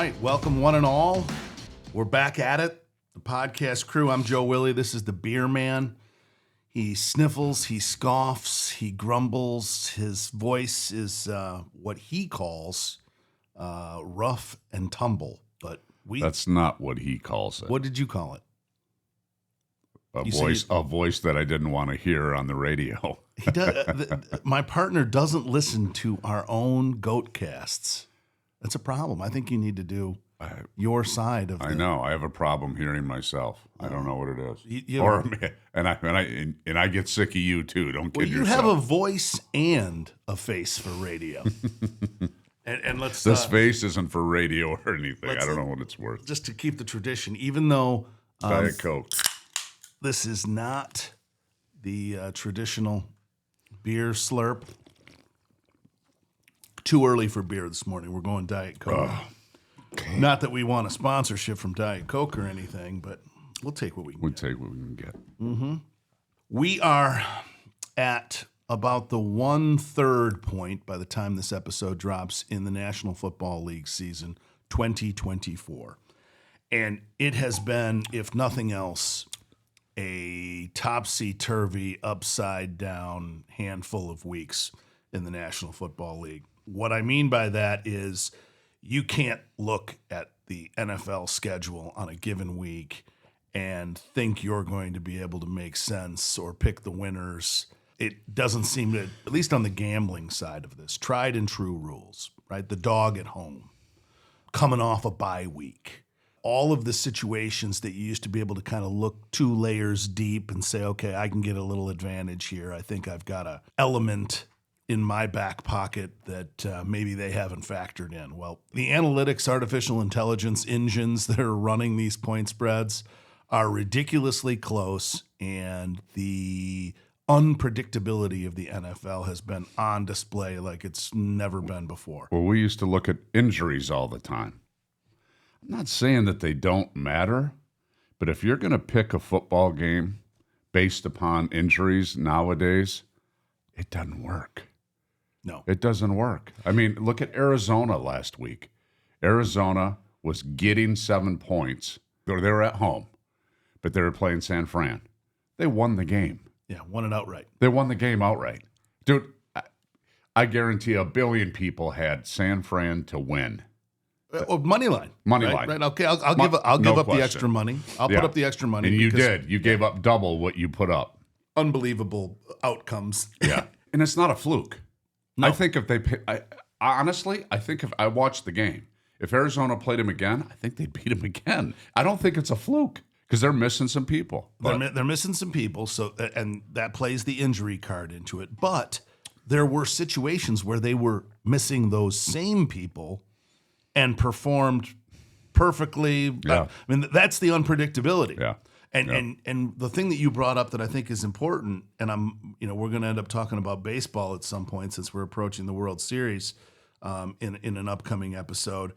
right, welcome one and all. We're back at it. The podcast crew. I'm Joe Willie. This is the Beer Man. He sniffles, he scoffs, he grumbles. His voice is what he calls rough and tumble. But that's not what he calls it. What did you call it? A voice that I didn't want to hear on the radio. He does. My partner doesn't listen to our own GOATQuests. That's a problem. I think you need to do your side of it. I know. I have a problem hearing myself. I don't know what it is. I get sick of you too. Don't kid yourself. You have a voice and a face for radio. and let's. This face isn't for radio or anything. I don't know what it's worth. Just to keep the tradition, even though Diet Coke. This is not the traditional beer slurp. Too early for beer this morning. We're going Diet Coke. Okay. Not that we want a sponsorship from Diet Coke or anything, but we'll take what we can get. We'll take what we can get. Mm-hmm. We are at about the 1/3 point by the time this episode drops in the National Football League season 2024. And it has been, if nothing else, a topsy-turvy, upside-down handful of weeks in the National Football League. What I mean by that is you can't look at the NFL schedule on a given week and think you're going to be able to make sense or pick the winners. It doesn't seem to, at least on the gambling side of this, tried and true rules, right? The dog at home, coming off a bye week. All of the situations that you used to be able to kind of look 2 layers deep and say, okay, I can get a little advantage here. I think I've got an element in my back pocket that maybe they haven't factored in. Well, the analytics, artificial intelligence engines that are running these point spreads are ridiculously close, and the unpredictability of the NFL has been on display like it's never been before. Well, we used to look at injuries all the time. I'm not saying that they don't matter, but if you're going to pick a football game based upon injuries nowadays, it doesn't work. No. It doesn't work. I mean, look at Arizona last week. Arizona was getting 7 points. They were at home, but they were playing San Fran. They won the game. Yeah, won it outright. They won the game outright. Dude, I guarantee 1 billion people had San Fran to win. Money line. Right? Okay, I'll give up the extra money. I'll put up the extra money. And you did. You gave up double what you put up. Unbelievable outcomes. Yeah. And it's not a fluke. No. I think if I watched the game, if Arizona played him again, I think they'd beat him again. I don't think it's a fluke because they're missing some people. They're missing some people, so and that plays the injury card into it. But there were situations where they were missing those same people and performed perfectly. Yeah. I mean, that's the unpredictability. Yeah. And the thing that you brought up that I think is important, and we're going to end up talking about baseball at some point since we're approaching the World Series in an upcoming episode.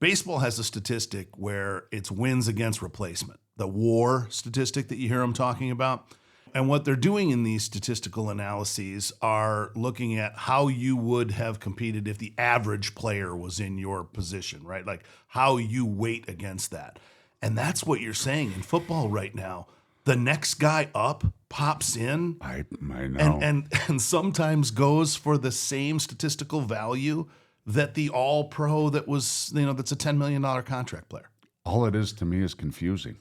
Baseball has a statistic where it's wins against replacement, the WAR statistic that you hear them talking about. And what they're doing in these statistical analyses are looking at how you would have competed if the average player was in your position, right? Like how you weight against that. And that's what you're saying in football right now. The next guy up pops in. I know. And sometimes goes for the same statistical value that the all-pro that was, that's a $10 million contract player. All it is to me is confusing.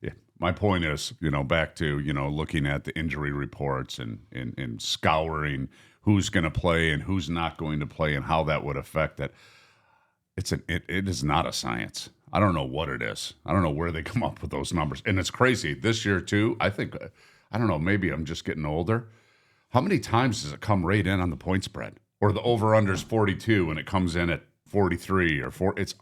Yeah. My point is, back to, looking at the injury reports and scouring who's going to play and who's not going to play and how that would affect it. It is not a science. I don't know what it is. I don't know where they come up with those numbers. And it's crazy. This year, too, I don't know, maybe I'm just getting older. How many times does it come right in on the point spread? Or the over-under is 42 and it comes in at 43 or 4. That's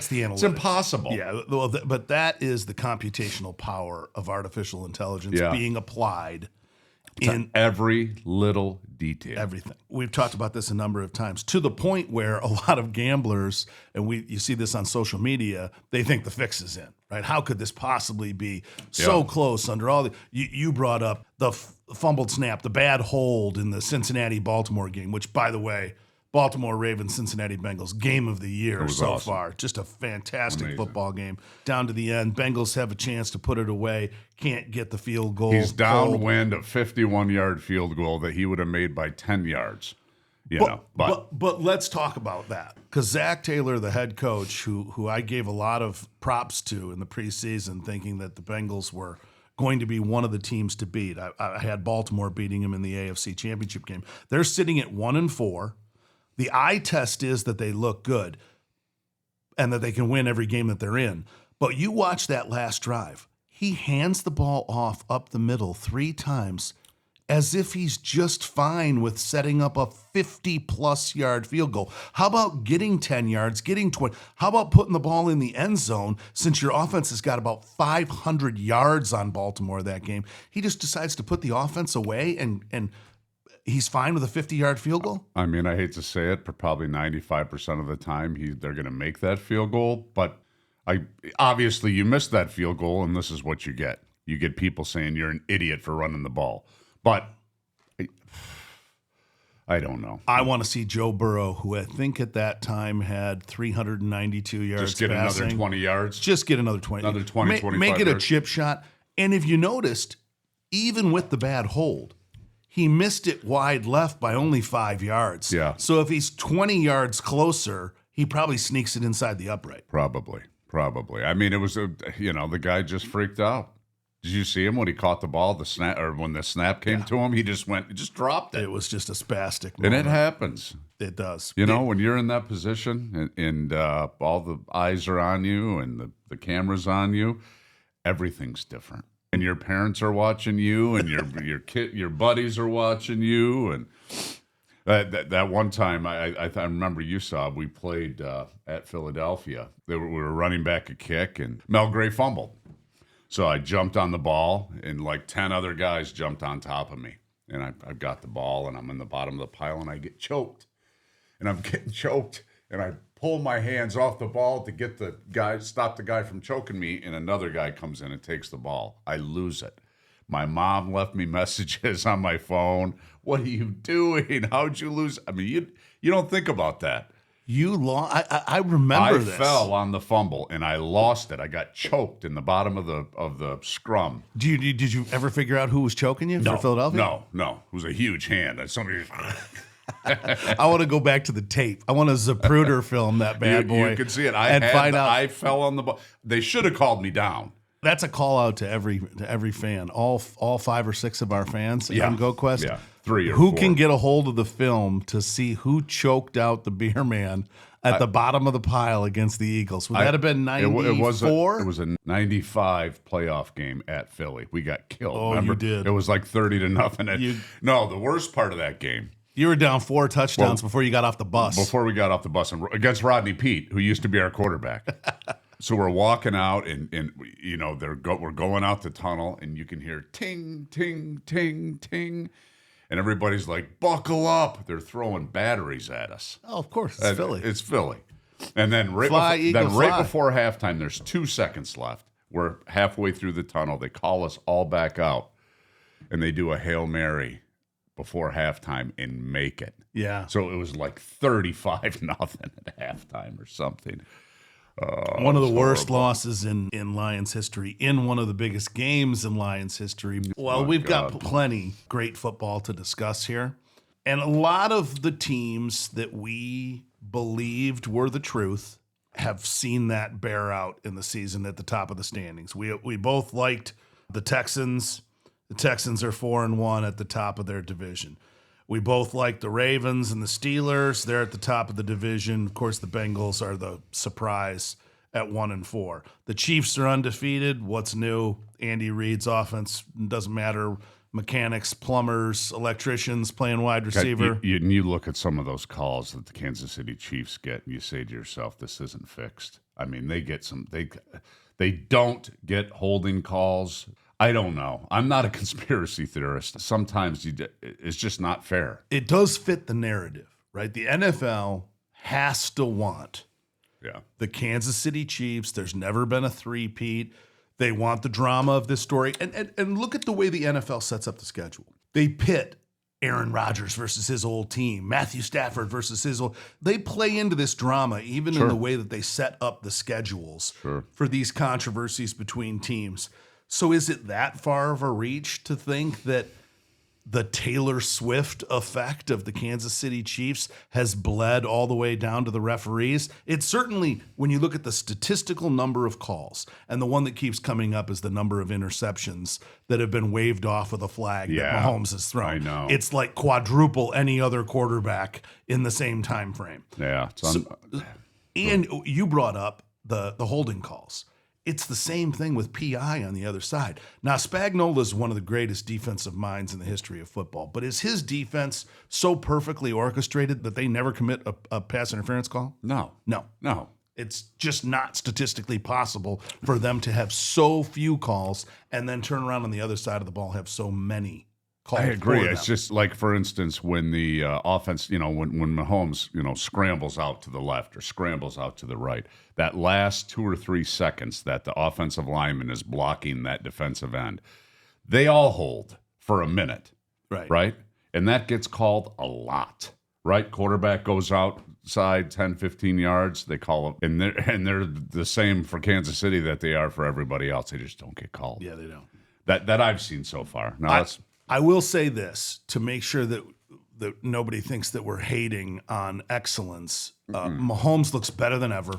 the analytics. It's impossible. Yeah, well, but that is the computational power of artificial intelligence being applied in every little detail. Everything. We've talked about this a number of times to the point where a lot of gamblers, and you see this on social media, they think the fix is in, right? How could this possibly be so close under all the... You brought up the fumbled snap, the bad hold in the Cincinnati-Baltimore game, which, by the way, Baltimore Ravens, Cincinnati Bengals, game of the year so awesome. far. Just a fantastic Amazing. football game. Down to the end, Bengals have a chance to put it away, can't get the field goal. He's Cold. downwind a 51-yard field goal that he would have made by 10 yards. But let's talk about that, because Zach Taylor, the head coach, who I gave a lot of props to in the preseason, thinking that the Bengals were going to be one of the teams to beat. I had Baltimore beating him in the AFC Championship game. They're sitting at 1-4. The eye test is that they look good and that they can win every game that they're in. But you watch that last drive. He hands the ball off up the middle 3 times as if he's just fine with setting up a 50-plus yard field goal. How about getting 10 yards, getting 20? How about putting the ball in the end zone since your offense has got about 500 yards on Baltimore that game? He just decides to put the offense away and he's fine with a 50-yard field goal? I mean, I hate to say it, but probably 95% of the time they're going to make that field goal. But obviously you missed that field goal, and this is what you get. You get people saying you're an idiot for running the ball. But I don't know. I want to see Joe Burrow, who I think at that time had 392 yards Just get passing. another 20 yards. Just get another 20. Another 20, 25 Make it a yards. chip shot. And if you noticed, even with the bad hold, he missed it wide left by only 5 yards. Yeah. So if he's 20 yards closer, he probably sneaks it inside the upright. Probably. I mean, it was the guy just freaked out. Did you see him when he caught the ball, when the snap came to him? He just dropped it. It was just a spastic And moment. it happens. It does. When you're in that position and all the eyes are on you and the camera's on you, everything's different. And your parents are watching you, and your buddies are watching you, and that one time I remember you saw we played at Philadelphia. We were running back a kick, and Mel Gray fumbled. So I jumped on the ball, and like 10 other guys jumped on top of me. And I've got the ball, and I'm in the bottom of the pile, and I get choked. And I'm getting choked, and I pull my hands off the ball to stop the guy from choking me, and another guy comes in and takes the ball. I lose it. My mom left me messages on my phone. What are you doing? How'd you lose? I mean, you don't think about that. You lost. I remember this. I fell on the fumble and I lost it. I got choked in the bottom of the scrum. Did you ever figure out who was choking you for Philadelphia? No. It was a huge hand. Somebody. I want to go back to the tape. I want to Zapruder film that bad boy. You can see it. I fell on the ball. They should have called me down. That's a call out to every fan. All 5 or 6 of our fans on GOATQuest. Yeah, 3 or 4. Who can get a hold of the film to see who choked out the beer man at the bottom of the pile against the Eagles? Would that have been 94? It was a 95 playoff game at Philly. We got killed. Oh, remember? you did. It was like 30-0. No, the worst part of that game. You were down 4 touchdowns before you got off the bus. Before we got off the bus, against Rodney Peete, who used to be our quarterback. So we're walking out, and we're going out the tunnel, and you can hear ting, ting, ting, ting. And everybody's like, buckle up. They're throwing batteries at us. Oh, of course. It's Philly. It's Philly. And then right before halftime, there's 2 seconds left. We're halfway through the tunnel. They call us all back out, and they do a Hail Mary before halftime and make it. Yeah. So it was like 35-0 at halftime or something. One of the worst losses in Lions history, in one of the biggest games in Lions history. Well, we've got plenty great football to discuss here. And a lot of the teams that we believed were the truth have seen that bear out in the season at the top of the standings. We both liked the Texans. The Texans are 4-1 at the top of their division. We both like the Ravens and the Steelers. They're at the top of the division. Of course, the Bengals are the surprise at 1-4. The Chiefs are undefeated. What's new? Andy Reid's offense doesn't matter. Mechanics, plumbers, electricians playing wide receiver. You look at some of those calls that the Kansas City Chiefs get, and you say to yourself, this isn't fixed. I mean, they get they don't get holding calls. I don't know. I'm not a conspiracy theorist. Sometimes it's just not fair. It does fit the narrative, right? The NFL has to want the Kansas City Chiefs. There's never been a three-peat. They want the drama of this story. And look at the way the NFL sets up the schedule. They pit Aaron Rodgers versus his old team, Matthew Stafford versus his old. They play into this drama even in the way that they set up the schedules for these controversies between teams. So is it that far of a reach to think that the Taylor Swift effect of the Kansas City Chiefs has bled all the way down to the referees? It's certainly, when you look at the statistical number of calls, and the one that keeps coming up is the number of interceptions that have been waved off with a flag that Mahomes has thrown. I know. It's like quadruple any other quarterback in the same time frame. Yeah. And you brought up the holding calls. It's the same thing with PI on the other side. Now, Spagnuolo is one of the greatest defensive minds in the history of football, but is his defense so perfectly orchestrated that they never commit a pass interference call? No. It's just not statistically possible for them to have so few calls and then turn around on the other side of the ball have so many calls. I agree. It's just like, for instance, when the offense, when Mahomes, scrambles out to the left or scrambles out to the right, that last 2 or 3 seconds that the offensive lineman is blocking that defensive end, they all hold for a minute, right? And that gets called a lot, right? Quarterback goes outside 10, 15 yards, they call it, and they're the same for Kansas City that they are for everybody else. They just don't get called. Yeah, they don't. That I've seen so far. Now, I will say this to make sure that nobody thinks that we're hating on excellence. Mahomes looks better than ever.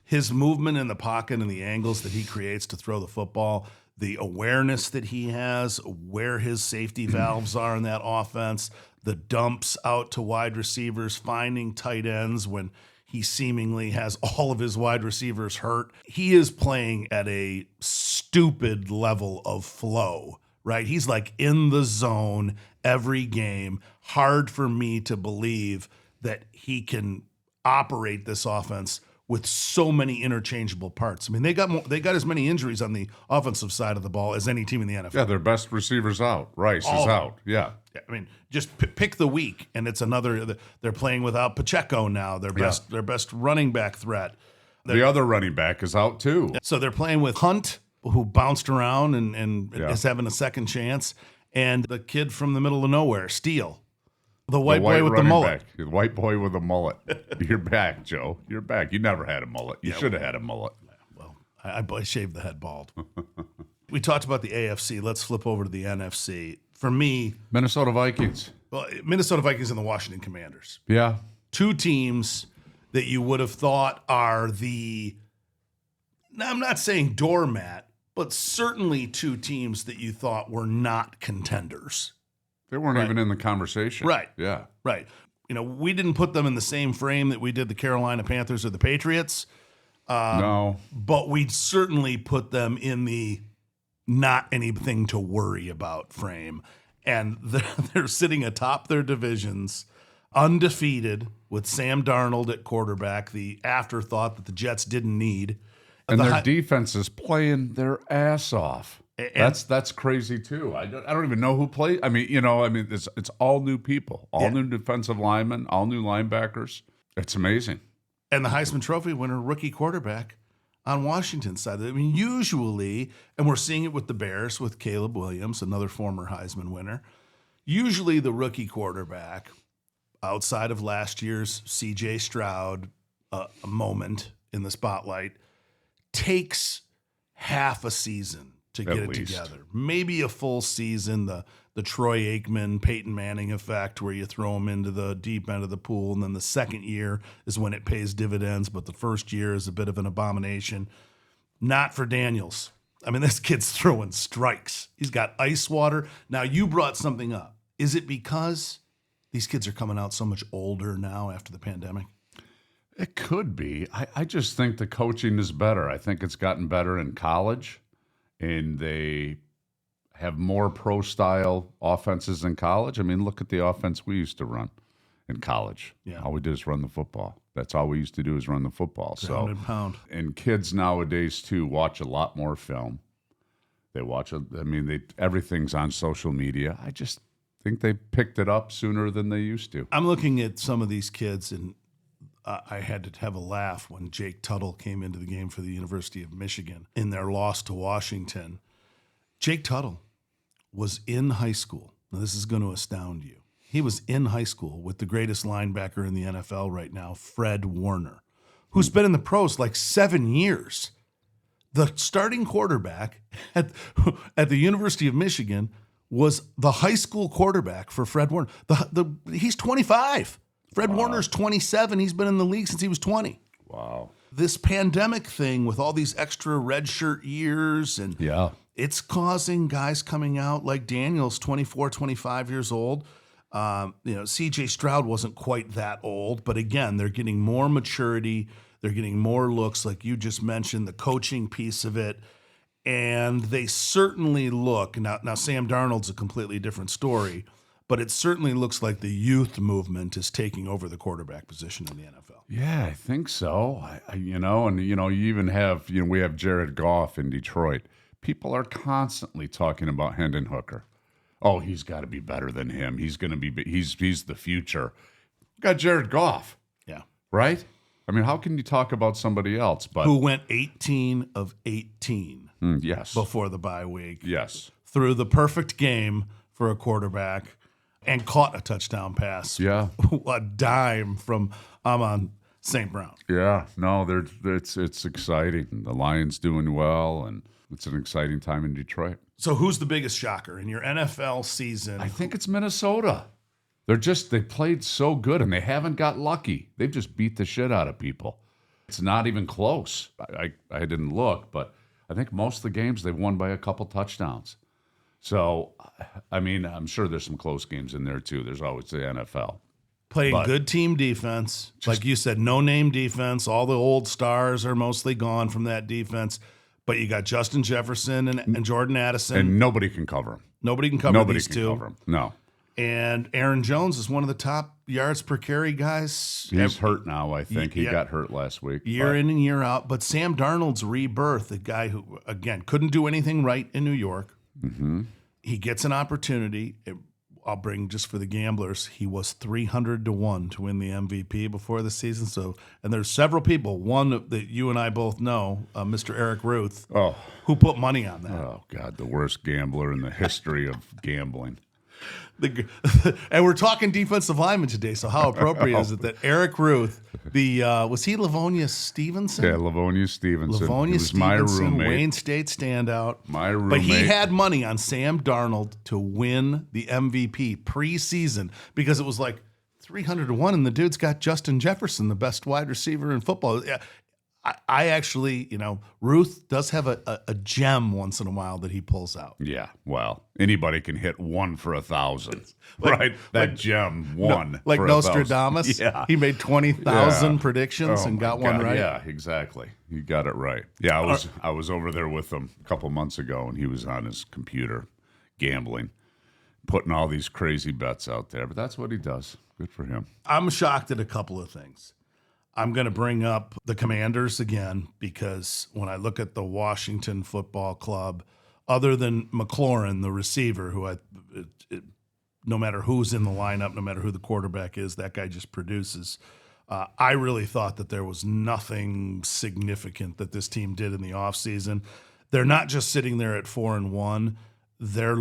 His movement in the pocket and the angles that he creates to throw the football, the awareness that he has, where his safety valves are in that offense, the dumps out to wide receivers, finding tight ends when he seemingly has all of his wide receivers hurt. He is playing at a stupid level of flow. Right? He's like in the zone every game. Hard for me to believe that he can operate this offense with so many interchangeable parts. I mean, they got as many injuries on the offensive side of the ball as any team in the NFL. Yeah, their best receivers out. Rice is out. Yeah. I mean, just pick the week, and it's another. They're playing without Pacheco now. Their best running back threat. The other running back is out too. So they're playing with Hunt, who bounced around and is having a second chance, and the kid from the middle of nowhere, Steele, the white boy with the mullet. The white boy with a mullet. You're back, Joe. You're back. You never had a mullet. You should have had a mullet. Well, I shaved the head bald. We talked about the AFC. Let's flip over to the NFC. For me, Minnesota Vikings. Well, Minnesota Vikings and the Washington Commanders. Yeah. Two teams that you would have thought are I'm not saying doormat, but certainly two teams that you thought were not contenders. They weren't even in the conversation. Right. Yeah. Right. We didn't put them in the same frame that we did the Carolina Panthers or the Patriots. No. But we certainly put them in the not anything to worry about frame. And they're sitting atop their divisions, undefeated, with Sam Darnold at quarterback, the afterthought that the Jets didn't need. And their defense is playing their ass off. That's crazy too. I don't even know who plays. I mean, it's all new people, all new defensive linemen, all new linebackers. It's amazing. And the Heisman Trophy winner, rookie quarterback on Washington's side. I mean, usually, and we're seeing it with the Bears with Caleb Williams, another former Heisman winner. Usually, the rookie quarterback, outside of last year's C.J. Stroud a moment in the spotlight, takes half a season to get it together. Maybe a full season, the Troy Aikman, Peyton Manning effect, where you throw them into the deep end of the pool, and then the second year is when it pays dividends, but the first year is a bit of an abomination. Not for Daniels. I mean, this kid's throwing strikes. He's got ice water. Now, you brought something up. Is it because these kids are coming out so much older now after the pandemic? It could be. I just think the coaching is better. I think it's gotten better in college, and they have more pro-style offenses in college. I mean, look at the offense we used to run in college. Yeah. All we did is run the football. That's all we used to do is run the football. Ground and pound. And kids nowadays, too, watch a lot more film. They everything's on social media. I just think they picked it up sooner than they used to. I'm looking at some of these kids, and I had to have a laugh when Jake Tuttle came into the game for the University of Michigan in their loss to Washington. Jake Tuttle was in high school. Now, this is going to astound you. He was in high school with the greatest linebacker in the NFL right now, Fred Warner, who's been in the pros like 7 years. The starting quarterback at the University of Michigan was the high school quarterback for Fred Warner. He's 25. Fred Warner's 27. He's been in the league since he was 20. Wow. This pandemic thing with all these extra redshirt years, and it's causing guys coming out like Daniels, 24, 25 years old. CJ Stroud wasn't quite that old, but again, they're getting more maturity. They're getting more looks, like you just mentioned, the coaching piece of it. And they certainly look, now Sam Darnold's a completely different story, but it certainly looks like the youth movement is taking over the quarterback position in the NFL. Yeah, I think so. You even have, we have Jared Goff in Detroit. People are constantly talking about Hendon Hooker. Oh, he's got to be better than him. He's going to be, he's the future. We got Jared Goff. Yeah. Right? I mean, how can you talk about somebody else? But who went 18 of 18 yes. before the bye week. Yes. Threw the perfect game for a quarterback and caught a touchdown pass. Yeah. A dime from Amon St. Brown. Yeah. No, it's exciting. The Lions doing well, and it's an exciting time in Detroit. So who's the biggest shocker in your NFL season? I think it's Minnesota. They played so good, and they haven't got lucky. They've just beat the shit out of people. It's not even close. I didn't look, but I think most of the games they've won by a couple touchdowns. So, I mean, I'm sure there's some close games in there too. There's always the NFL. Playing good team defense. Like you said, no-name defense. All the old stars are mostly gone from that defense. But you got Justin Jefferson and Jordan Addison. And nobody can cover him. Nobody can cover these two. Cover him. No. And Aaron Jones is one of the top yards per carry guys. He's hurt now, I think. He got hurt last week. Year in and year out. But Sam Darnold's rebirth, the guy who, again, couldn't do anything right in New York. Mm-hmm. He gets an opportunity. I'll bring just for the gamblers. He was 300-1 to win the MVP before the season. So, and there's several people. One that you and I both know, Mr. Eric Ruth, who put money on that. Oh God, the worst gambler in the history of gambling. And we're talking defensive lineman today, so how appropriate is it that Eric Ruth, was he Livonia Stevenson? Yeah, Livonia Stevenson. Livonia was Stevenson, my roommate. Wayne State standout. My roommate. But he had money on Sam Darnold to win the MVP preseason because it was like 300-1, and the dude's got Justin Jefferson, the best wide receiver in football. I actually, Ruth does have a gem once in a while that he pulls out. Yeah, well, anybody can hit 1 for 1,000, right? That gem, one like for Nostradamus. 1,000. Yeah, he made 20,000 predictions and got one right. Yeah, exactly. You got it right. Yeah, I was over there with him a couple months ago, and he was on his computer gambling, putting all these crazy bets out there. But that's what he does. Good for him. I'm shocked at a couple of things. I'm going to bring up the Commanders again because when I look at the Washington Football Club, other than McLaurin, the receiver, who no matter who's in the lineup, no matter who the quarterback is, that guy just produces. I really thought that there was nothing significant that this team did in the offseason. They're not just sitting there at 4-1. They're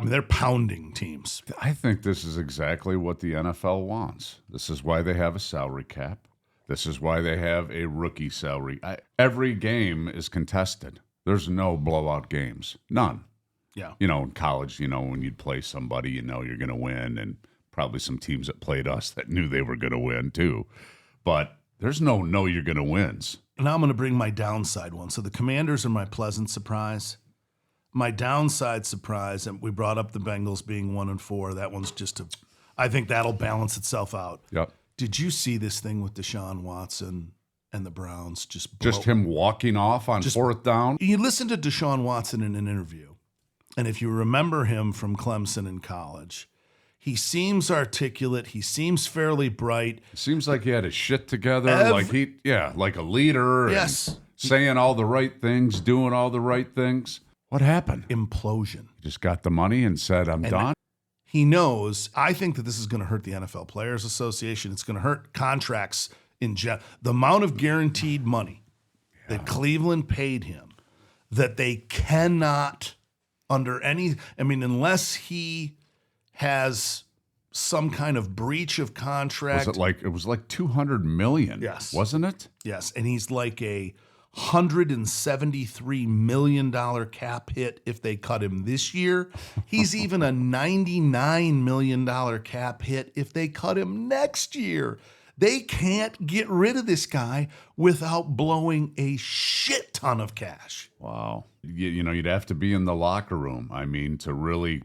they're pounding teams. I think this is exactly what the NFL wants. This is why they have a salary cap. This is why they have a rookie salary. Every game is contested. There's no blowout games. None. Yeah. In college, when you'd play somebody, you're going to win, and probably some teams that played us that knew they were going to win too. But there's no you're going to wins. Now I'm going to bring my downside one. So the Commanders are my pleasant surprise. My downside surprise, and we brought up the Bengals being 1-4. That one's I think that'll balance itself out. Yep. Did you see this thing with Deshaun Watson and the Browns? Just him walking off on fourth down? You listen to Deshaun Watson in an interview, and if you remember him from Clemson in college, he seems articulate. He seems fairly bright. Seems like he had his shit together, like a leader. Yes. And saying all the right things, doing all the right things. What happened? Implosion. He just got the money and said, I'm done. He knows. I think that this is going to hurt the NFL Players Association. It's going to hurt contracts in general. The amount of guaranteed money that Cleveland paid him, that they cannot, unless he has some kind of breach of contract. It was like $200 million? Yes. Wasn't it? Yes, and he's like a $173 million cap hit if they cut him this year. He's even a $99 million cap hit if they cut him next year. They can't get rid of this guy without blowing a shit ton of cash. Wow. You know, you'd have to be in the locker room. I mean, to really...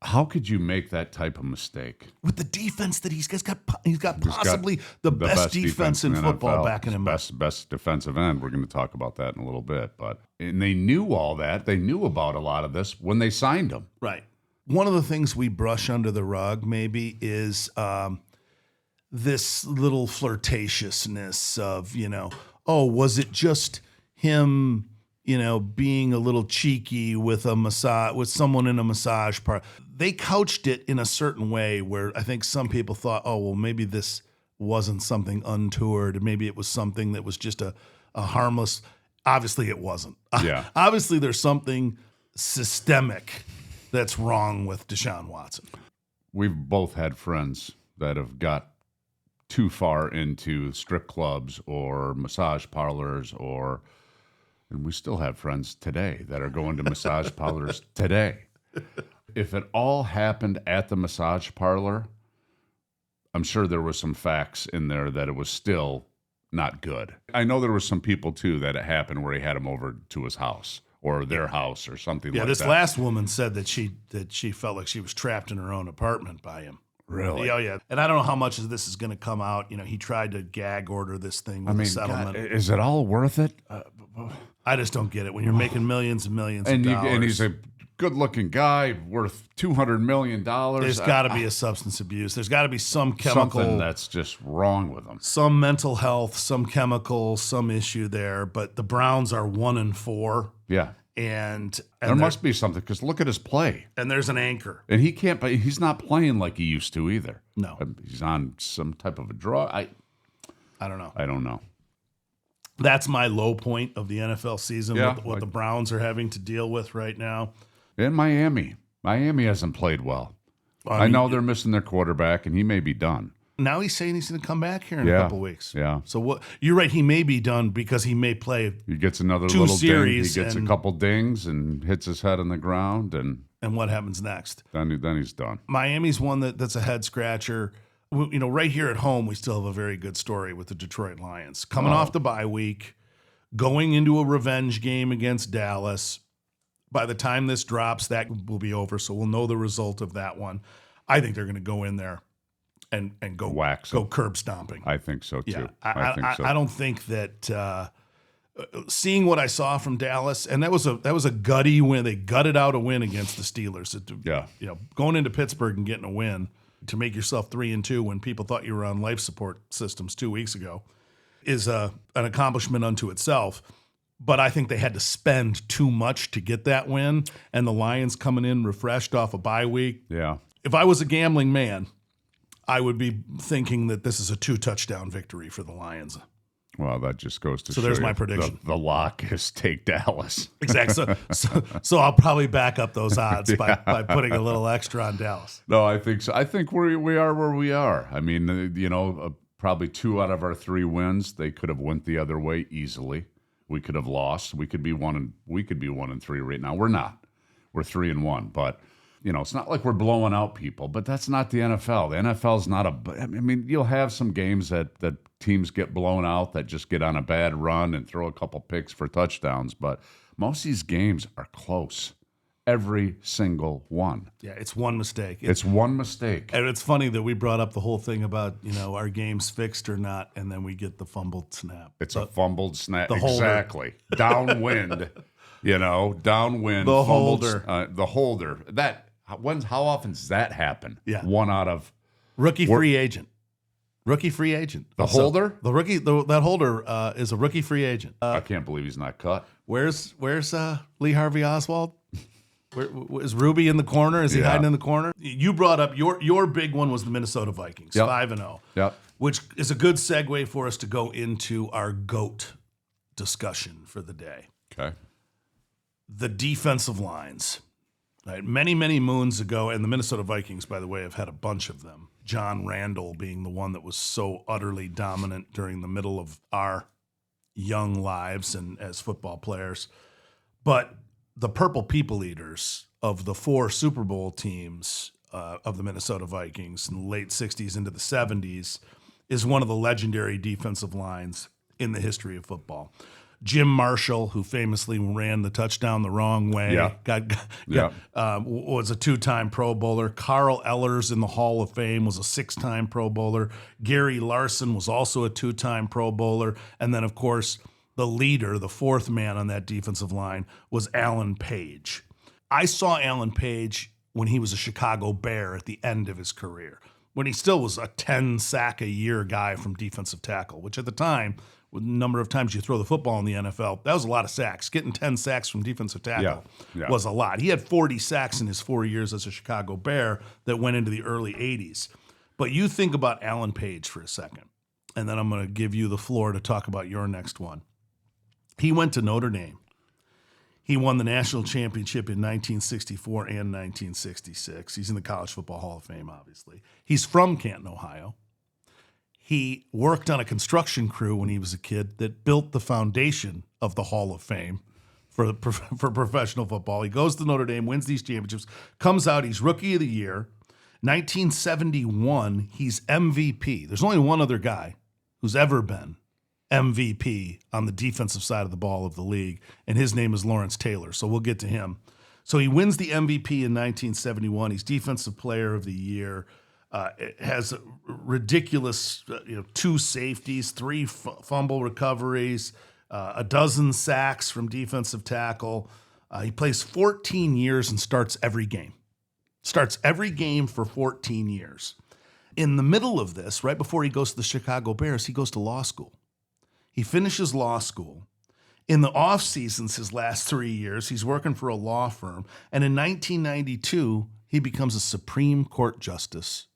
How could you make that type of mistake? With the defense that he's got possibly the best defense in football NFL, backing him up. Best defensive end. We're going to talk about that in a little bit. And they knew all that. They knew about a lot of this when they signed him. Right. One of the things we brush under the rug maybe is this little flirtatiousness of, was it just him, being a little cheeky with someone in a massage parlor. They couched it in a certain way where I think some people thought, oh, well, maybe this wasn't something untoward. Maybe it was something that was just a harmless. Obviously, it wasn't. Yeah. Obviously, there's something systemic that's wrong with Deshaun Watson. We've both had friends that have got too far into strip clubs or massage parlors and we still have friends today that are going to massage parlors today. If it all happened at the massage parlor, I'm sure there was some facts in there that it was still not good. I know there were some people, too, that it happened where he had him over to his house or their house or something like that. Yeah, this last woman said that she felt like she was trapped in her own apartment by him. Really? Oh, yeah. And I don't know how much of this is going to come out. He tried to gag order this thing with a settlement. God, is it all worth it? I just don't get it. When you're making millions and millions of dollars. And he's a good-looking guy worth $200 million. There's got to be a substance abuse. There's got to be some chemical. Something that's just wrong with him. Some mental health, some chemical, some issue there. But the Browns are 1-4. Yeah. And there must be something, because look at his play. And there's an anchor. And he's not playing like he used to either. No. He's on some type of a drug. I don't know. I don't know. That's my low point of the NFL season, Yeah, what the Browns are having to deal with right now. And Miami hasn't played well. I know they're missing their quarterback, and he may be done. Now he's saying he's going to come back here in a couple weeks. Yeah. So what? You're right. He may be done because he may play. He gets another two little series. Ding. He gets a couple dings and hits his head on the ground, and what happens next? Then he's done. Miami's one that's a head scratcher. Right here at home, we still have a very good story with the Detroit Lions coming off the bye week, going into a revenge game against Dallas. By the time this drops, that will be over, so we'll know the result of that one. I think they're going to go in there and go wax, go curb stomping. I think so too. Yeah, I think so. I don't think that seeing what I saw from Dallas, and that was a gutty win. They gutted out a win against the Steelers. Going into Pittsburgh and getting a win to make yourself 3-2 when people thought you were on life support systems 2 weeks ago is an accomplishment unto itself. But I think they had to spend too much to get that win, and the Lions coming in refreshed off a bye week. Yeah. If I was a gambling man, I would be thinking that this is a 2-touchdown victory for the Lions. Well, that just goes to show there's you my prediction. The lock is take Dallas. Exactly. So I'll probably back up those odds by putting a little extra on Dallas. No, I think so. I think we are where we are. I mean, probably 2 out of our 3 wins, they could have went the other way easily. We could have lost. We could be 1-3 right now. We're not. We're 3-1. But it's not like we're blowing out people. But that's not the NFL. The NFL's not I mean, you'll have some games that teams get blown out that just get on a bad run and throw a couple picks for touchdowns. But most of these games are close. Every single one. Yeah, it's one mistake. It's one mistake. And it's funny that we brought up the whole thing about, are games fixed or not, and then we get the fumbled snap. It's a fumbled snap. The exactly. Downwind. Downwind. The fumbled, holder. The holder. How often does that happen? Yeah. 1 out of... Rookie free agent. Rookie free agent. The holder? The rookie. That holder is a rookie free agent. I can't believe he's not cut. Where's Lee Harvey Oswald? Where, is Ruby in the corner? Is he hiding in the corner? You brought up your big one was the Minnesota Vikings, 5-0. Yep. Which is a good segue for us to go into our GOAT discussion for the day. Okay. The defensive lines Right? Many, many moons ago, and the Minnesota Vikings, by the way, have had a bunch of them. John Randall being the one that was so utterly dominant during the middle of our young lives and as football players. But the Purple People Eaters of the 4 Super Bowl teams of the Minnesota Vikings in the late 60s into the 70s is one of the legendary defensive lines in the history of football. Jim Marshall, who famously ran the touchdown the wrong way, was a 2-time Pro Bowler. Carl Ehlers in the Hall of Fame was a 6-time Pro Bowler. Gary Larson was also a 2-time Pro Bowler. And then, of course, the leader, the 4th man on that defensive line, was Alan Page. I saw Alan Page when he was a Chicago Bear at the end of his career, when he still was a 10-sack-a-year guy from defensive tackle, which at the time, with the number of times you throw the football in the NFL, that was a lot of sacks. Getting 10 sacks from defensive tackle was a lot. He had 40 sacks in his 4 years as a Chicago Bear that went into the early 80s. But you think about Alan Page for a second, and then I'm going to give you the floor to talk about your next one. He went to Notre Dame. He won the national championship in 1964 and 1966. He's in the College Football Hall of Fame, obviously. He's from Canton, Ohio. He worked on a construction crew when he was a kid that built the foundation of the Hall of Fame for professional football. He goes to Notre Dame, wins these championships, comes out, he's Rookie of the Year. 1971, he's MVP. There's only one other guy who's ever been MVP on the defensive side of the ball of the league, and his name is Lawrence Taylor, so we'll get to him. So he wins the MVP in 1971. He's Defensive Player of the Year. It has ridiculous 2 safeties, 3 fumble recoveries, a dozen sacks from defensive tackle. He plays 14 years and starts every game. Starts every game for 14 years. In the middle of this, right before he goes to the Chicago Bears, he goes to law school. He finishes law school. In the off seasons, his last 3 years, he's working for a law firm. And in 1992, he becomes a Supreme Court justice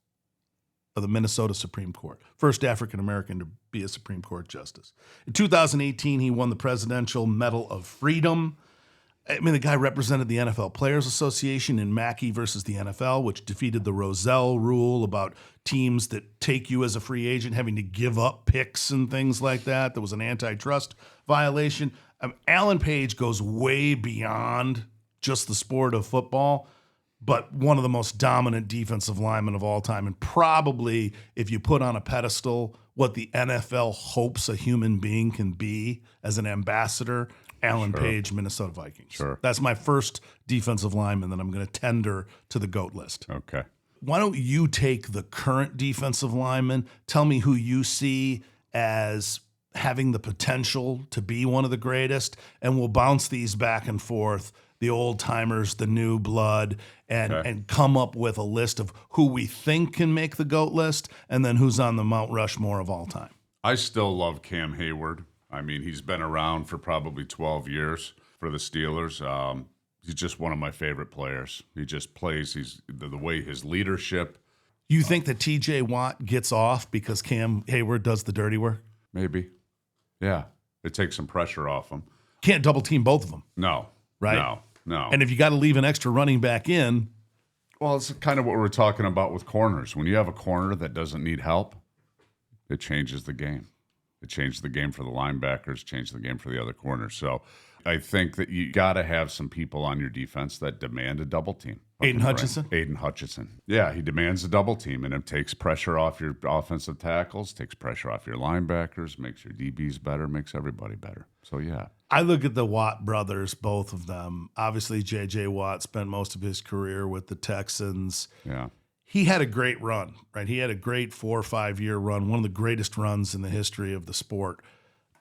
of the Minnesota Supreme Court, first African-American to be a Supreme Court justice. In 2018, he won the Presidential Medal of Freedom. I mean, the guy represented the NFL Players Association in Mackey versus the NFL, which defeated the Rozelle rule about teams that take you as a free agent having to give up picks and things like that. There was an antitrust violation. Alan Page goes way beyond just the sport of football, but one of the most dominant defensive linemen of all time. And probably, if you put on a pedestal what the NFL hopes a human being can be as an ambassador, Alan Page, Minnesota Vikings. Sure. That's my first defensive lineman that I'm going to tender to the GOAT list. Okay. Why don't you take the current defensive lineman, tell me who you see as having the potential to be one of the greatest, and we'll bounce these back and forth, the old timers, the new blood, and come up with a list of who we think can make the GOAT list, and then who's on the Mount Rushmore of all time. I still love Cam Hayward. I mean, he's been around for probably 12 years for the Steelers. He's just one of my favorite players. He just plays. He's the way his leadership. You think that T.J. Watt gets off because Cam Hayward does the dirty work? Maybe. Yeah. It takes some pressure off him. Can't double team both of them. No. Right? No. And if you got to leave an extra running back in. Well, it's kind of what we're talking about with corners. When you have a corner that doesn't need help, it changes the game. It changed the game for the linebackers, changed the game for the other corners. So I think that you got to have some people on your defense that demand a double team. Aiden Hutchinson? Aiden Hutchinson. Yeah, he demands a double team, and it takes pressure off your offensive tackles, takes pressure off your linebackers, makes your DBs better, makes everybody better. So, yeah. I look at the Watt brothers, both of them. Obviously, J.J. Watt spent most of his career with the Texans. Yeah. He had a great run, right? He had a great 4 or 5 year run, one of the greatest runs in the history of the sport.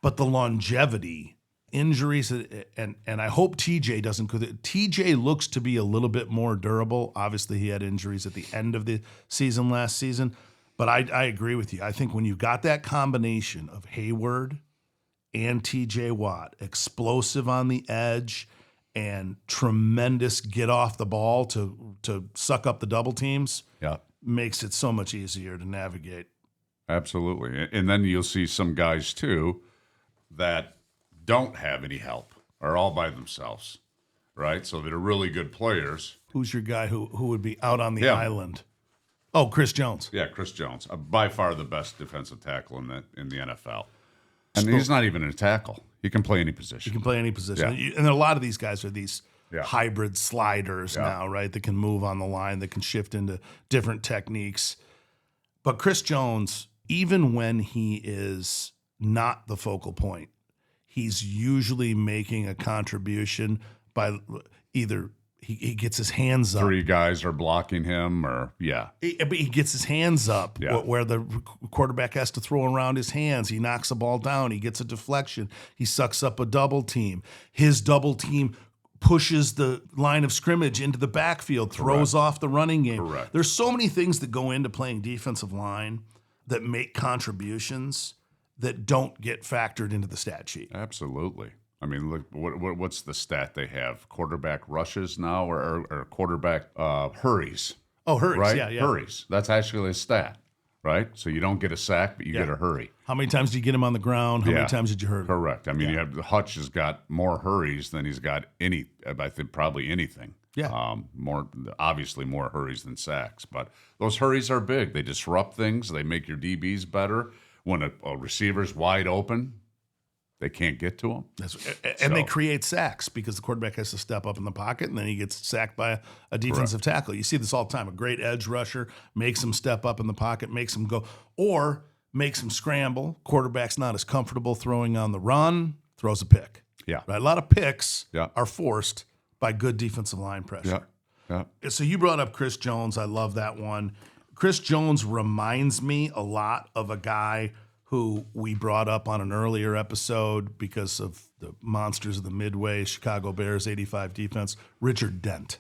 But the longevity, injuries, and I hope TJ doesn't, because TJ looks to be a little bit more durable. Obviously, he had injuries at the end of the season last season. But I agree with you. I think when you got that combination of Hayward and TJ Watt, explosive on the edge and tremendous get off the ball to suck up the double teams, makes it so much easier to navigate. Absolutely. And then you'll see some guys, too, that don't have any help, are all by themselves. right? So they're really good players. Who's your guy who would be out on the Yeah. island? Oh, Chris Jones. Yeah, Chris Jones, by far the best defensive tackle in the NFL. And he's not even a tackle. He can play any position. He can play any position. Yeah. And a lot of these guys are these Yeah. hybrid sliders now, right? That can move on the line, that can shift into different techniques. But Chris Jones, even when he is not the focal point, he's usually making a contribution by either he gets his hands up. 3 guys are blocking him, or But he gets his hands up where the quarterback has to throw around his hands. He knocks the ball down. He gets a deflection. He sucks up a double team. His double team pushes the line of scrimmage into the backfield, throws off the running game. Correct. There's so many things that go into playing defensive line that make contributions that don't get factored into the stat sheet. Absolutely. I mean, look, what's the stat they have? Quarterback rushes now, or quarterback hurries? Oh, hurries, right? yeah. Hurries. That's actually a stat, right? So you don't get a sack, but you get a hurry. How many times did you get him on the ground? How many times did you hurt him? Correct. I mean, you have Hutch has got more hurries than he's got I think probably anything. Yeah. Obviously more hurries than sacks, but those hurries are big. They disrupt things. They make your DBs better. When a receiver's wide open, they can't get to him. And they create sacks because the quarterback has to step up in the pocket, and then he gets sacked by a defensive tackle. You see this all the time. A great edge rusher makes him step up in the pocket, makes him go, or makes him scramble. Quarterback's not as comfortable throwing on the run, throws a pick. Yeah. Right? A lot of picks are forced by good defensive line pressure. Yeah. So you brought up Chris Jones. I love that one. Chris Jones reminds me a lot of a guy who we brought up on an earlier episode because of the monsters of the Midway, Chicago Bears 85 defense, Richard Dent.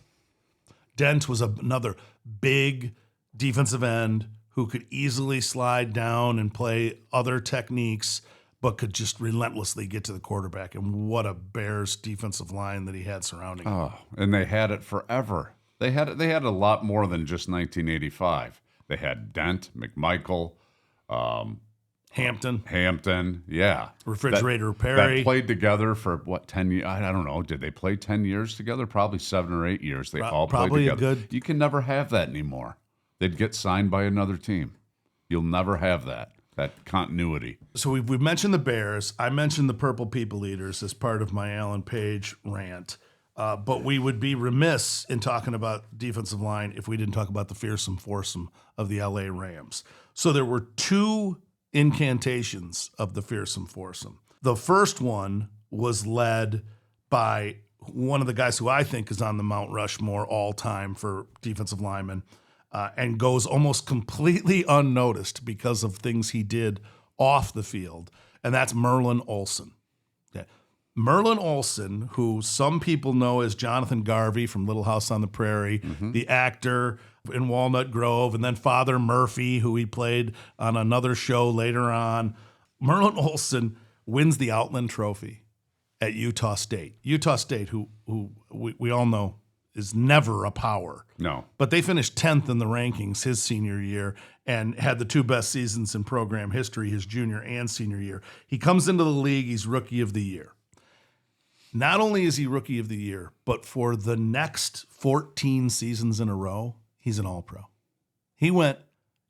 Dent was another big defensive end who could easily slide down and play other techniques, but could just relentlessly get to the quarterback. And what a Bears defensive line that he had surrounding him. Oh, and they had it forever. They had a lot more than just 1985. They had Dent, McMichael, Hampton, yeah. Refrigerator Perry. That played together for, 10 years? I don't know. Did they play 10 years together? Probably 7 or 8 years. They all played together. You can never have that anymore. They'd get signed by another team. You'll never have that continuity. So we've mentioned the Bears. I mentioned the Purple People Eaters as part of my Alan Page rant. But we would be remiss in talking about defensive line if we didn't talk about the fearsome foursome of the LA Rams. So there were 2 incantations of the fearsome foursome. The first one was led by one of the guys who I think is on the Mount Rushmore all time for defensive linemen, and goes almost completely unnoticed because of things he did off the field, and that's Merlin Olsen. Okay. Merlin Olsen, who some people know as Jonathan Garvey from Little House on the Prairie, the actor in Walnut Grove, and then Father Murphy, who he played on another show later on. Merlin Olsen wins the Outland Trophy at Utah State. Utah State, who we all know is never a power. No. But they finished 10th in the rankings his senior year and had the 2 best seasons in program history, his junior and senior year. He comes into the league, he's Rookie of the Year. Not only is he Rookie of the Year, but for the next 14 seasons in a row, he's an All-Pro. He went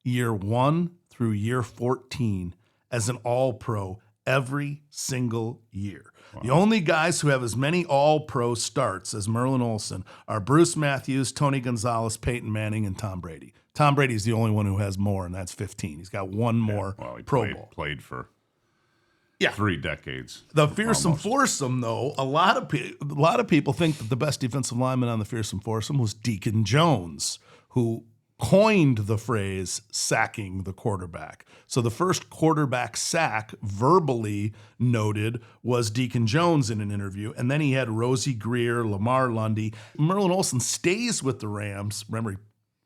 year 1 through year 14 as an All-Pro every single year. Wow. The only guys who have as many All-Pro starts as Merlin Olsen are Bruce Matthews, Tony Gonzalez, Peyton Manning, and Tom Brady. Tom Brady's the only one who has more, and that's 15. He's got one more Pro Bowl. Played for 3 decades. The fearsome foursome, though, a lot of people think that the best defensive lineman on the fearsome foursome was Deacon Jones, who coined the phrase sacking the quarterback. So the first quarterback sack verbally noted was Deacon Jones in an interview, and then he had Rosie Greer, Lamar Lundy. Merlin Olsen stays with the Rams, remember,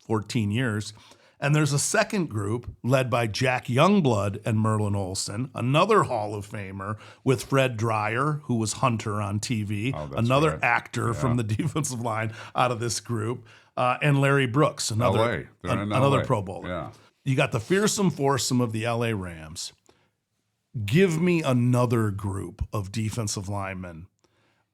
14 years. And there's a second group led by Jack Youngblood and Merlin Olsen, another Hall of Famer with Fred Dreyer, who was Hunter on TV, another actor from the defensive line out of this group, and Larry Brooks, another Pro Bowler. Yeah. You got the fearsome foursome of the LA Rams. Give me another group of defensive linemen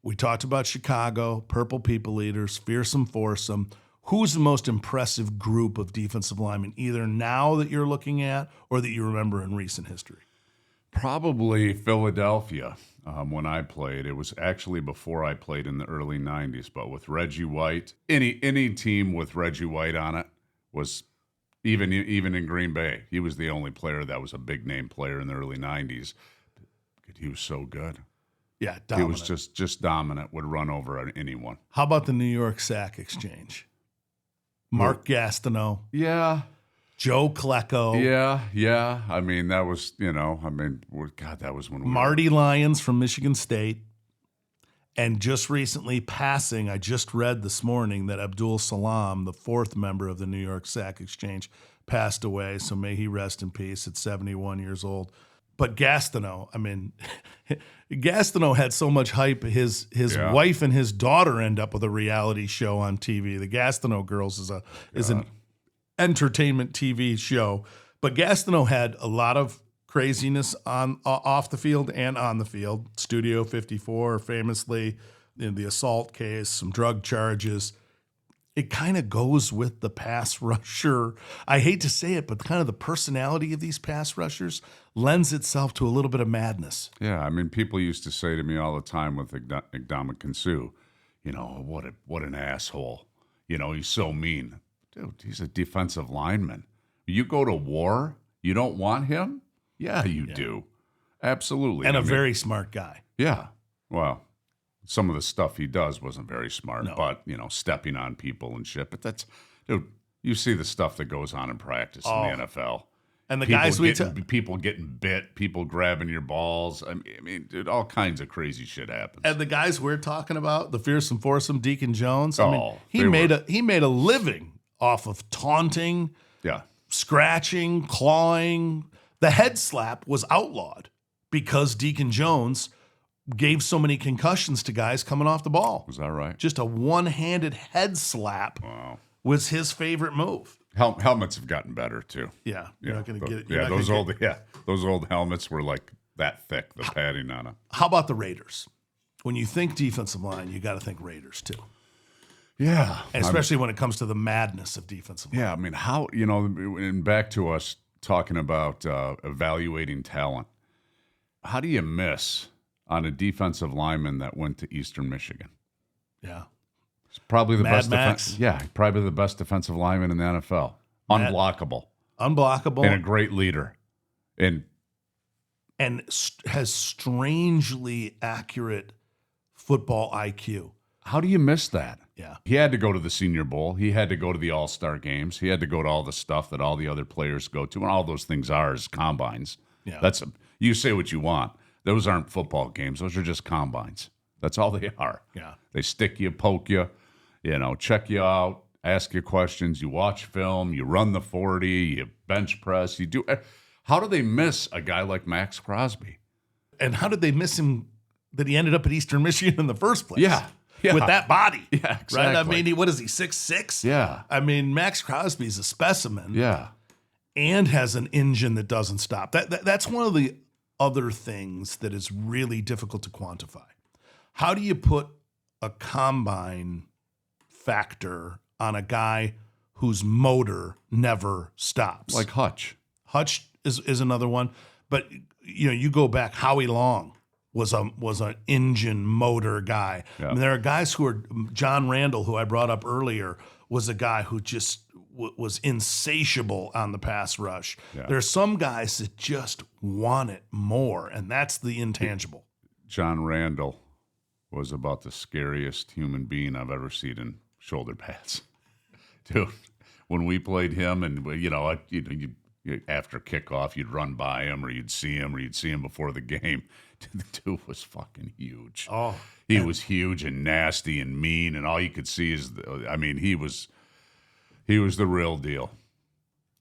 We talked about Chicago, Purple People Eaters, Fearsome Foursome. Who's the most impressive group of defensive linemen, either now that you're looking at or that you remember in recent history? Probably Philadelphia. When I played, it was actually before I played in the early 90s, but with Reggie White, any team with Reggie White on it was, even in Green Bay, he was the only player that was a big name player in the early 90s. He was so good. Yeah, dominant. He was just dominant, would run over anyone. How about the New York Sack Exchange? Mark Gastineau. Yeah. Joe Klecko. Yeah. I mean, that was, God, that was when we Marty Lyons from Michigan State. And just recently passing, I just read this morning that Abdul Salam, the fourth member of the New York Sack Exchange, passed away. So may he rest in peace at 71 years old. But Gastineau, Gastineau had so much hype. His wife and his daughter end up with a reality show on TV. The Gastineau Girls is an entertainment TV show. But Gastineau had a lot of craziness on off the field and on the field. Studio 54, famously in the assault case, some drug charges. It kind of goes with the pass rusher. I hate to say it, but kind of the personality of these pass rushers lends itself to a little bit of madness. Yeah, I mean, people used to say to me all the time with Ndamukong Suh, what an asshole. He's so mean. Dude, he's a defensive lineman. You go to war, you don't want him? Yeah, you do. Absolutely. And very smart guy. Yeah. Well, some of the stuff he does wasn't very smart, but, stepping on people and shit. But you see the stuff that goes on in practice in the NFL. And the people getting bit, people grabbing your balls. I mean, dude, all kinds of crazy shit happens. And the guys we're talking about, the Fearsome Foursome, Deacon Jones, he they made a living off of taunting, scratching, clawing. The head slap was outlawed because Deacon Jones gave so many concussions to guys coming off the ball. Was that right? Just a one-handed head slap was his favorite move. Helmets have gotten better too. Yeah, you're not going to get it. Yeah, those old helmets were like that thick, the padding on it. How about the Raiders? When you think defensive line, you got to think Raiders too. Yeah, and especially when it comes to the madness of defensive line. Yeah, I mean, how and back to us talking about evaluating talent. How do you miss on a defensive lineman that went to Eastern Michigan? Yeah. It's probably the best Max. probably the best defensive lineman in the NFL. Unblockable. And a great leader. And has strangely accurate football IQ. How do you miss that? Yeah. He had to go to the Senior Bowl. He had to go to the All-Star games. He had to go to all the stuff that all the other players go to, and all those things are is combines. Yeah. You say what you want. Those aren't football games. Those are just combines. That's all they are. Yeah. They stick you, poke you, check you out, ask you questions. You watch film. You run the 40. You bench press. You do. How do they miss a guy like Max Crosby? And how did they miss him that he ended up at Eastern Michigan in the first place? Yeah. With that body. Yeah, exactly. Right? I mean, what is he, 6'6"? Yeah. I mean, Max Crosby's a specimen. Yeah. And has an engine that doesn't stop. That's one of the other things that is really difficult to quantify. How do you put a combine factor on a guy whose motor never stops? Like Hutch. Hutch is another one. But, you go back, Howie Long was an engine motor guy. Yeah. I mean, there are guys who are, John Randall, who I brought up earlier, was a guy who just was insatiable on the pass rush. Yeah. There are some guys that just want it more, and that's the intangible. John Randall was about the scariest human being I've ever seen in shoulder pads. Dude, when we played him and, after kickoff, you'd run by him or you'd see him before the game. The dude was fucking huge. Oh, he was huge and nasty and mean, and all you could see is, he was the real deal.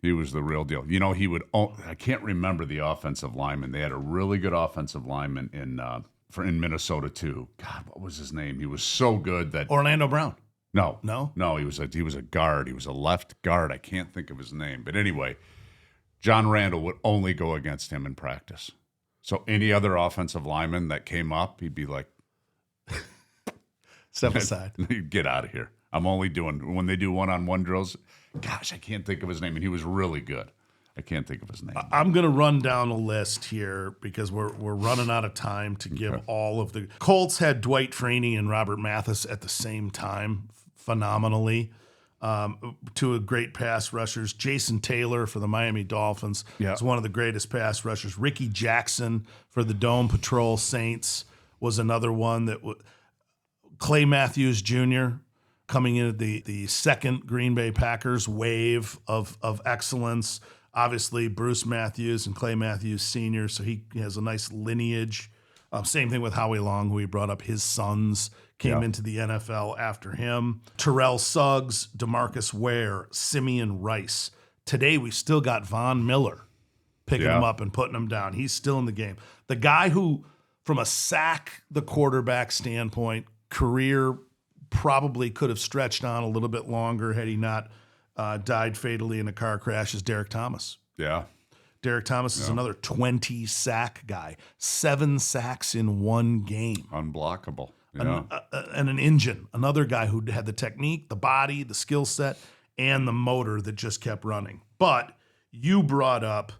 He was the real deal. I can't remember the offensive lineman. They had a really good offensive lineman in Minnesota too. God, what was his name? He was so good that Orlando Brown. No, No? he was a guard. He was a left guard. I can't think of his name, but anyway, John Randall would only go against him in practice. So any other offensive lineman that came up, he'd be like, Step aside. Get out of here. I'm only doing, when they do one-on-one drills, gosh, I can't think of his name, and he was really good. I can't think of his name. I'm going to run down a list here because we're running out of time to give all of the Colts had Dwight Freeney and Robert Mathis at the same time, phenomenally. Two great pass rushers. Jason Taylor for the Miami Dolphins is one of the greatest pass rushers. Ricky Jackson for the Dome Patrol Saints was another one that Clay Matthews Jr. coming in at the second Green Bay Packers wave of excellence. Obviously, Bruce Matthews and Clay Matthews Sr., so he has a nice lineage. Same thing with Howie Long, who he brought up. His sons came into the NFL after him. Terrell Suggs, DeMarcus Ware, Simeon Rice. Today, we still got Von Miller picking him up and putting him down. He's still in the game. The guy who, from a sack the quarterback standpoint, career probably could have stretched on a little bit longer had he not died fatally in a car crash, is Derek Thomas. Yeah. Derek Thomas is another 20-sack guy. 7 sacks in one game. Unblockable. Yeah. And an engine. Another guy who had the technique, the body, the skill set, and the motor that just kept running. But you brought up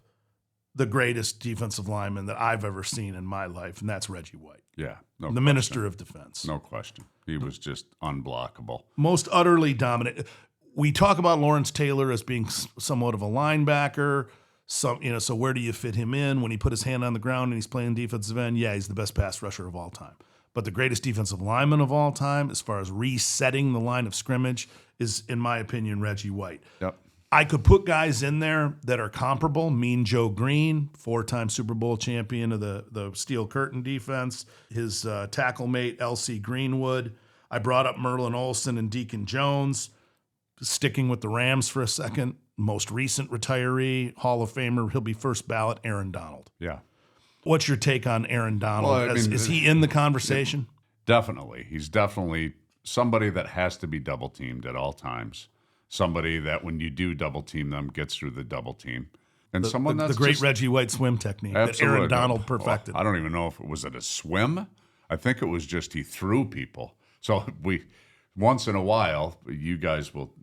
the greatest defensive lineman that I've ever seen in my life, and that's Reggie White. Yeah. The minister of defense. No question. He was just unblockable. Most utterly dominant. We talk about Lawrence Taylor as being somewhat of a linebacker. So where do you fit him in? When he put his hand on the ground and he's playing defensive end, yeah, he's the best pass rusher of all time. But the greatest defensive lineman of all time, as far as resetting the line of scrimmage, is, in my opinion, Reggie White. Yep. I could put guys in there that are comparable. Mean Joe Green, 4-time Super Bowl champion of the Steel Curtain defense. His tackle mate, L.C. Greenwood. I brought up Merlin Olsen and Deacon Jones. Sticking with the Rams for a second, most recent retiree, Hall of Famer, he'll be first ballot, Aaron Donald. Yeah. What's your take on Aaron Donald? Well, Is he in the conversation? Definitely. He's definitely somebody that has to be double teamed at all times. Somebody that when you do double team them gets through the double team. And someone that's the great just, Reggie White swim technique absolutely, that Aaron Donald perfected. Well, I don't even know if it was a swim. I think it was just he threw people. So once in a while, you guys will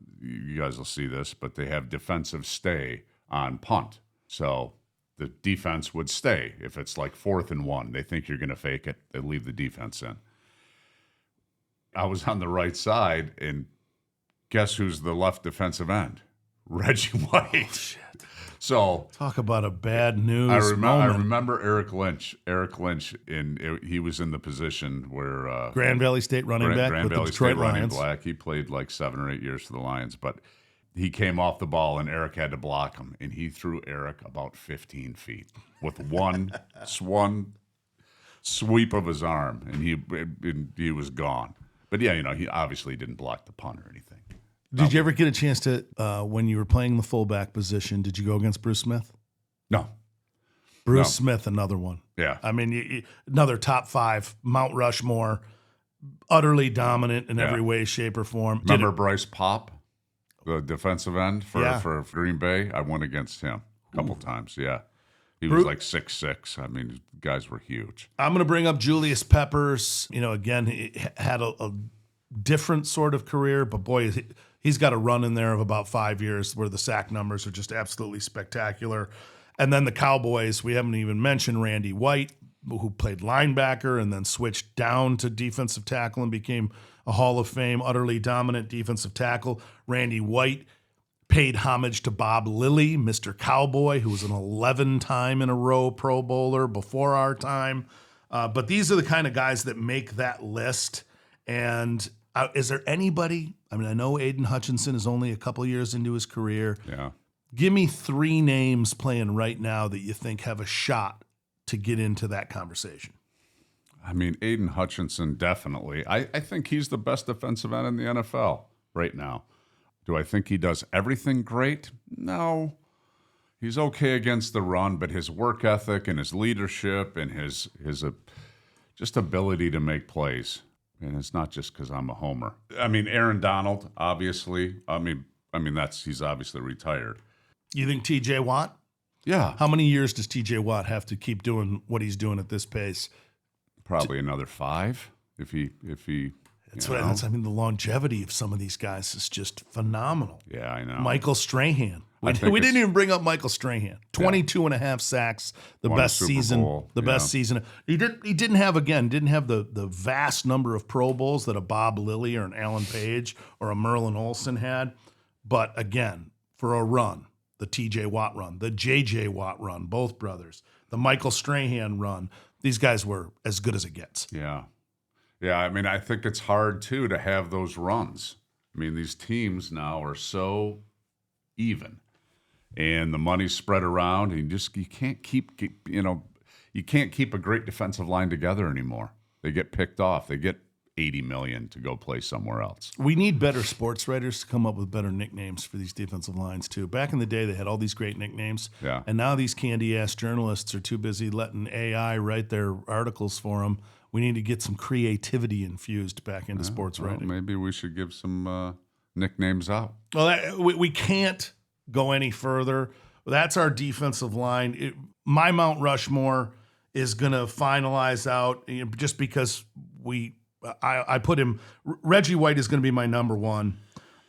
see this, but they have defensive stay on punt. So the defense would stay. If it's like 4th and 1, they think you're going to fake it, they leave the defense in. I was on the right side, and guess who's the left defensive end? Reggie White. Oh, shit. So talk about a bad news I moment. remember Eric Lynch, he was in the position where Grand Valley State running back with the Detroit Lions. He played like 7 or 8 years for the Lions, but he came off the ball and Eric had to block him, and he threw Eric about 15 feet with one sweep of his arm, and he was gone. But yeah, he obviously didn't block the punt or anything. Did you ever get a chance to, when you were playing the fullback position, did you go against Bruce Smith? No. Bruce Smith, another one. Yeah. I mean, another top 5, Mount Rushmore, utterly dominant in every way, shape, or form. Remember Bryce Popp, the defensive end for Green Bay? I went against him a couple times, yeah. He was like 6'6". I mean, guys were huge. I'm going to bring up Julius Peppers. Again, he had a different sort of career, but boy, he's got a run in there of about 5 years where the sack numbers are just absolutely spectacular. And then the Cowboys, we haven't even mentioned Randy White, who played linebacker and then switched down to defensive tackle and became a Hall of Fame, utterly dominant defensive tackle. Randy White paid homage to Bob Lilly, Mr. Cowboy, who was an 11-time in a row Pro Bowler before our time. But these are the kind of guys that make that list. And is there anybody? I mean, I know Aiden Hutchinson is only a couple years into his career. Yeah. Give me 3 names playing right now that you think have a shot to get into that conversation. I mean, Aiden Hutchinson, definitely. I think he's the best defensive end in the NFL right now. Do I think he does everything great? No. He's okay against the run, but his work ethic and his leadership and his just ability to make plays. And it's not just because I'm a homer. I mean, Aaron Donald, obviously. I mean, he's obviously retired. You think T.J. Watt? Yeah. How many years does T.J. Watt have to keep doing what he's doing at this pace? Probably another 5 if he That's I mean, the longevity of some of these guys is just phenomenal. Yeah, I know. Michael Strahan. We think didn't even bring up Michael Strahan. 22 and a half sacks, the Won a best Super season. Bowl, The best season. He didn't have the vast number of Pro Bowls that a Bob Lilly or an Alan Page or a Merlin Olsen had. But again, for a run, the TJ Watt run, the JJ Watt run, both brothers, the Michael Strahan run, these guys were as good as it gets. Yeah. Yeah, I mean, I think it's hard, too, to have those runs. I mean, these teams now are so even, and the money's spread around, and you can't keep a great defensive line together anymore. They get picked off. They get $80 million to go play somewhere else. We need better sports writers to come up with better nicknames for these defensive lines, too. Back in the day, they had all these great nicknames. Yeah. And now these candy-ass journalists are too busy letting AI write their articles for them. We need to get some creativity infused back into sports writing. Maybe we should give some nicknames out. Well, we can't go any further. That's our defensive line. My Mount Rushmore is going to finalize out just because I put him. Reggie White is going to be my number one.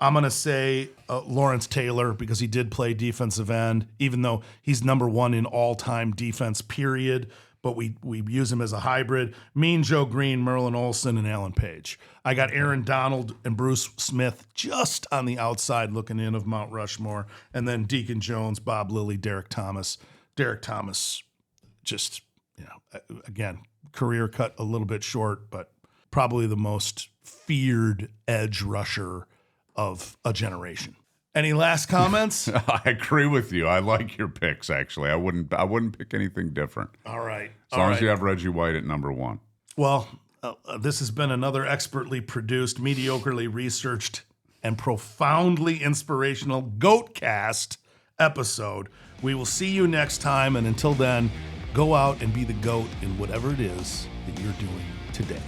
I'm going to say Lawrence Taylor because he did play defensive end, even though he's number one in all-time defense, period. But we use him as a hybrid. Mean Joe Green, Merlin Olsen, and Alan Page. I got Aaron Donald and Bruce Smith just on the outside looking in of Mount Rushmore. And then Deacon Jones, Bob Lilly, Derek Thomas. Derek Thomas just, again, career cut a little bit short, but probably the most feared edge rusher of a generation. Any last comments? I agree with you. I like your picks, actually. I wouldn't pick anything different. All right. As long as you have Reggie White at number one. Well, this has been another expertly produced, mediocrely researched, and profoundly inspirational GOATcast episode. We will see you next time, and until then, go out and be the GOAT in whatever it is that you're doing today.